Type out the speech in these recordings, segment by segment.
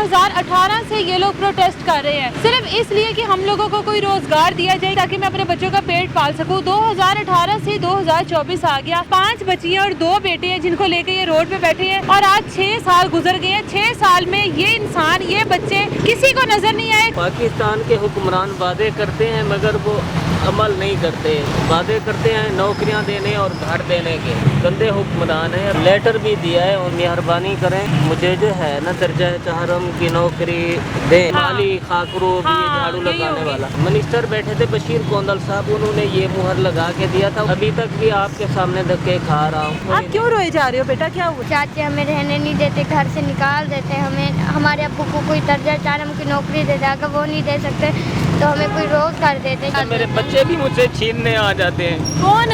2018 से ये लोग प्रोटेस्ट कर रहे हैं, सिर्फ इसलिए कि हम लोगों को कोई रोजगार दिया जाए ताकि मैं अपने बच्चों का पेट पाल सकूं। 2018 से 2024 आ गया, 5 बच्चियां और 2 बेटे हैं जिनको लेके ये रोड पे बैठे हैं, और आज 6 साल गुजर गए हैं। 6 साल में ये इंसान, ये बच्चे किसी को नजर नहीं आए। पाकिस्तान के हुक्मरान वादे करते हैं मगर वो अमल नहीं करते। वादे करते हैं नौकरियां देने और घर देने के। गंदे हुक्मरान हैं। लेटर भी दिया है और मेहरबानी करें मुझे जो है ना दर्जा चहरम की नौकरी दें। माली खाकरू भी झाड़ू लगाने वाला मिनिस्टर बैठे थे बशीर कोंदल साहब, उन्होंने ये मुहर लगा के दिया था। अभी तक भी आपके सामने धक्के खा रहा हूँ। आप क्यों रोए जा रहे हो बेटा, क्या हुआ? चाचे हमें रहने नहीं देते, घर से निकाल देते हमें। हमारे अब्बू को कोई दर्जा चहरम की नौकरी दे दे, अगर वो नहीं दे सकते तो हमें कोई रोज कर देते। मेरे बच्चे भी मुझसे छीनने आ जाते हैं। कौन?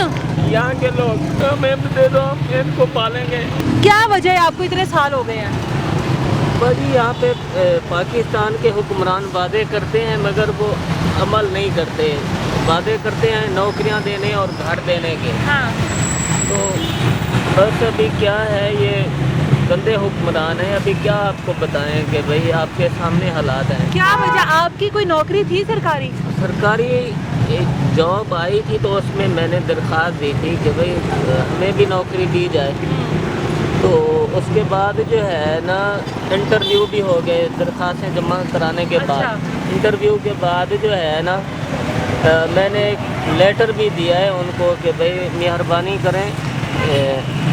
यहाँ के लोग। हमें दे दो, हम इनको पालेंगे। क्या वजह है, आपको इतने साल हो गए हैं? भाजी यहाँ पे पाकिस्तान के हुक्मरान वादे करते हैं मगर वो अमल नहीं करते। वादे करते हैं नौकरियाँ देने और घर देने के। हाँ। तो बस अभी क्या है, ये गंदे हुक्मरान हैं। अभी क्या आपको बताएं कि भाई आपके सामने हालात हैं। क्या वजह, आपकी कोई नौकरी थी सरकारी? सरकारी एक जॉब आई थी तो उसमें मैंने दरख्वास्त दी थी कि भाई हमें भी नौकरी दी जाए। तो उसके बाद जो है ना इंटरव्यू भी हो गए, दरख्वास्तें जमा कराने के बाद। इंटरव्यू के बाद जो है ना मैंने एक लेटर भी दिया है उनको कि भाई मेहरबानी करें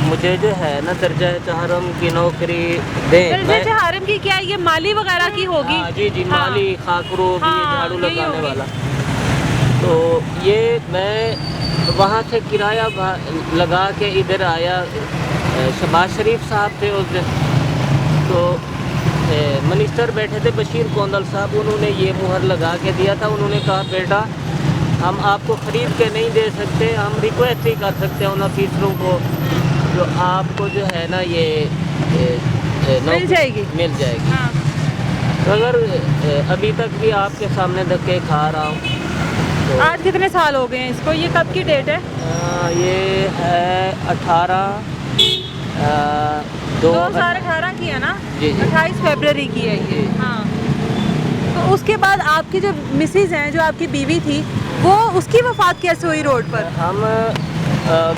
मुझे जो है ना दर्जा चहरम की नौकरी दें। दर्जा चहरम की क्या, ये माली वगैरह की होगी? जी जी, हाँ। माली खाकरू भी झाड़ू यही लगाने होगी। वाला। तो ये मैं वहाँ से किराया लगा के इधर आया। शहबाज शरीफ साहब थे उस दिन, तो मिनिस्टर बैठे थे बशीर कोंदल साहब, उन्होंने ये मुहर लगा के दिया था। उन्होंने कहा बेटा हम आपको ख़रीद के नहीं दे सकते, हम रिक्वेस्ट ही कर सकते हैं उन ऑफिसरों को जो आपको जो है ना ये मिल जाएगी। हाँ। मगर अभी तक भी आपके सामने धक्के खा रहा हूँ। तो आज कितने साल हो गए हैं इसको? ये कब की डेट है? ये है 2018 की है ना? जी जी। 28 फरवरी की है ये। हाँ। तो उसके बाद आपकी जो मिसेज हैं, जो आपकी बीवी थी, वो उसकी वफात कैसे हुई रोड पर? हम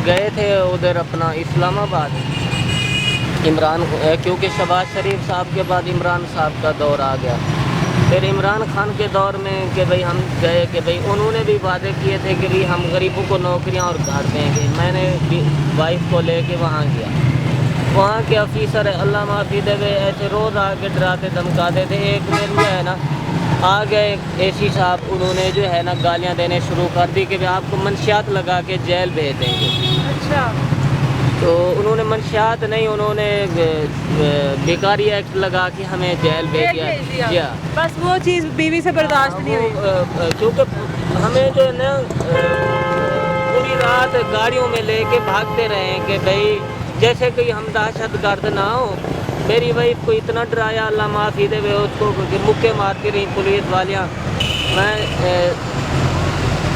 गए थे उधर अपना इस्लामाबाद, क्योंकि शहबाज शरीफ साहब के बाद इमरान साहब का दौर आ गया। फिर इमरान खान के दौर में कि भाई हम गए कि भाई उन्होंने भी वादे किए थे कि भाई हम गरीबों को नौकरियां और घर देंगे। मैंने वाइफ को लेके वहाँ गया। वहाँ के ऑफिसर अल्लाह माफ़ी देवे ऐसे रोज़ आके डराते धमकाते थे। एक दिन जो है ना आ गए एसी साहब, उन्होंने जो है ना गालियाँ देने शुरू कर दी कि भाई आपको मंशियात लगा के जेल भेज देंगे। अच्छा। तो उन्होंने मंशियात नहीं, उन्होंने बेकारी एक्ट लगा के हमें जेल भेज दिया। बस वो चीज़ बीवी से बर्दाश्त नहीं हुई। क्योंकि हमें जो है ना पूरी रात गाड़ियों में लेके भागते रहे कि भाई जैसे कि हम दहशतगर्द ना हो। मेरी वाइफ को इतना डराया अल्लाह माफ़ी देवे उसको कि मुक्के मारती रही पुलिस वालियाँ। मैं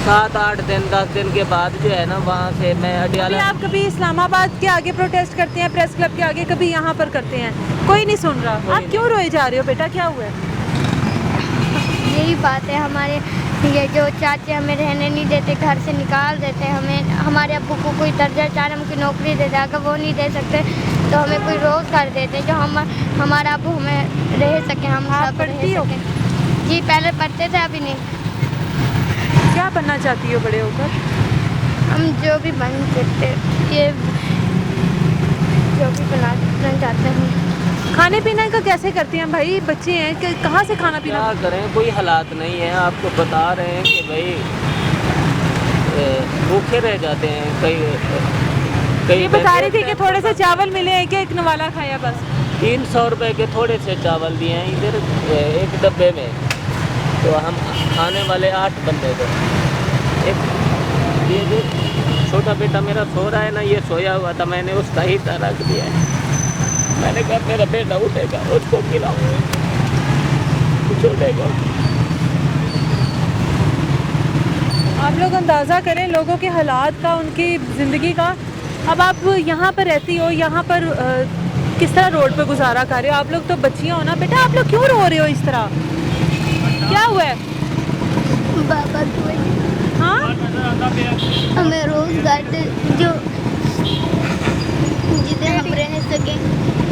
7-8 दिन 10 दिन के बाद जो है ना वहाँ से मैं अडियाला। आप कभी इस्लामाबाद के आगे प्रोटेस्ट करते हैं, प्रेस क्लब के आगे, कभी यहाँ पर करते हैं, कोई नहीं सुन रहा। आप क्यों रोए जा रहे हो बेटा, क्या हुआ है? यही बात है, हमारे ये जो चाचे हमें रहने नहीं देते, घर से निकाल देते हमें। हमारे अब्बू को कोई दर्जा चहरम की नौकरी दे दे, अगर वो नहीं दे सकते तो हमें कोई रोज कर देते जो हमारा अब्बू हमें रह सके, हम सब पढ़ती हो? जी पहले पढ़ते थे, अभी नहीं। क्या बनना चाहती हो बड़े होकर? हम जो भी बन सकते, ये जो भी बनना चाहते हैं। खाने पीने का कैसे करते हैं भाई, बच्चे हैं कि कहाँ से खाना पीना? क्या करें, कोई हालात नहीं है। आपको बता रहे हैं कि भाई भूखे रह जाते हैं। कई ये बता रही थी कि थोड़े से चावल मिले हैं, कि एक नवाला खाया बस। 300 रुपए के थोड़े से चावल दिए हैं इधर एक डब्बे में। तो हम खाने वाले 8 बंदे थे। एक ये जो छोटा बेटा मेरा सो रहा है ना, ये सोया हुआ था, मैंने उसका ही रख दिया है। मैंने कहा मेरा बेटा उठेगा उसको खिलाऊंगा, कुछ उठेगा। आप लोग अंदाज़ा करें लोगों के हालात का, उनकी ज़िंदगी का। अब आप यहाँ पर रहती हो, यहाँ पर किस तरह रोड पे गुजारा कर रहे हो आप लोग? तो बच्चियां हो ना बेटा, आप लोग क्यों रो रहे हो इस तरह? क्या हुआ है? बाबा कोई हाँ हमें रोजगार दे जो जिसे हम रह सकें।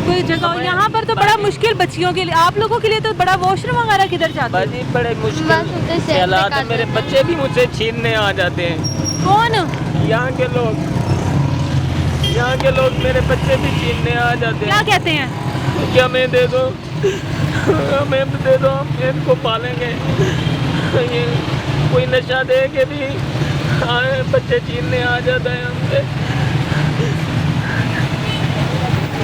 कोई जगह हो? यहाँ पर तो बड़ा मुश्किल बच्चियों के लिए, आप लोगों के लिए तो बड़ा वॉशरूम वगैरह किधर जाते हैं? बाजी बड़े बस उधर मुश्किल से हालात है, निकाल मेरे देते बच्चे भी मुझसे छीनने आ जाते हैं। कौन? यहाँ के लोग मेरे बच्चे भी छीनने आ जाते क्या हैं कहते हैं? कि हमें दे दो, हमें दे दो, हम इनको पालेंगे। ये कोई नशा दे के भी बच्चे छीनने आ जाते हैं हमसे।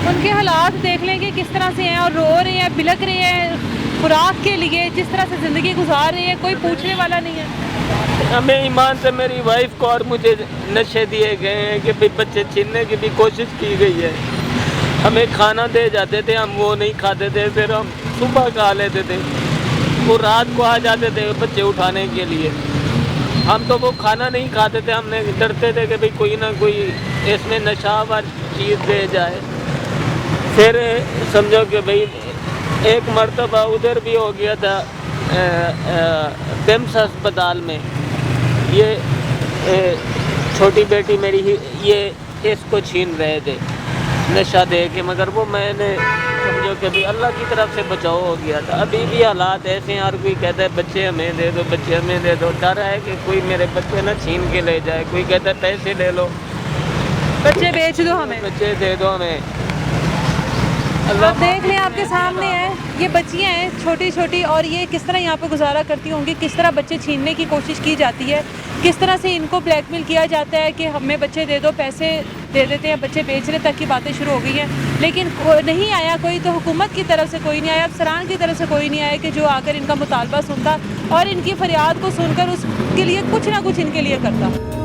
उनके हालात देख लें कि किस तरह से हैं और रो रहे हैं, बिलक रहे हैं खुराक के लिए, जिस तरह से ज़िंदगी गुजार रहे हैं, कोई पूछने वाला नहीं है। हमें ईमान से मेरी वाइफ को और मुझे नशे दिए गए हैं कि भाई बच्चे छीनने की भी कोशिश की गई है। हमें खाना दे जाते थे, हम वो नहीं खाते थे, फिर हम सुबह खा लेते थे, वो रात को आ जाते थे बच्चे उठाने के लिए। हम तो वो खाना नहीं खाते थे, हमने डरते थे कि भाई कोई ना कोई इसमें नशावर चीज़ दे जाए। फिर समझो कि भाई एक मर्तबा उधर भी हो गया था पिम्स अस्पताल में। ये छोटी बेटी मेरी ही ये इसको छीन रहे थे नशा दे के, मगर वो मैंने समझो कि भाई अल्लाह की तरफ से बचाव हो गया था। अभी भी हालात ऐसे हैं, हर कोई कहता है बच्चे हमें दे दो, बच्चे हमें दे दो। डर है कि कोई मेरे बच्चे ना छीन के ले जाए, कोई कहता है पैसे ले लो, बच्चे बेच दो हमें, बच्चे दे दो हमें। आप देख लें आपके सामने है, ये बच्चियां हैं छोटी छोटी, और ये किस तरह यहाँ पे गुजारा करती होंगी, किस तरह बच्चे छीनने की कोशिश की जाती है, किस तरह से इनको ब्लैकमेल किया जाता है कि हमें बच्चे दे दो, पैसे दे देते हैं, बच्चे बेचने तक की बातें शुरू हो गई हैं। लेकिन नहीं आया कोई, तो हुकूमत की तरफ से कोई नहीं आया, अफसरान की तरफ से कोई नहीं आया कि जो आकर इनका मुतालबा सुनता और इनकी फरियाद को सुनकर उसके लिए कुछ ना कुछ इनके लिए करता।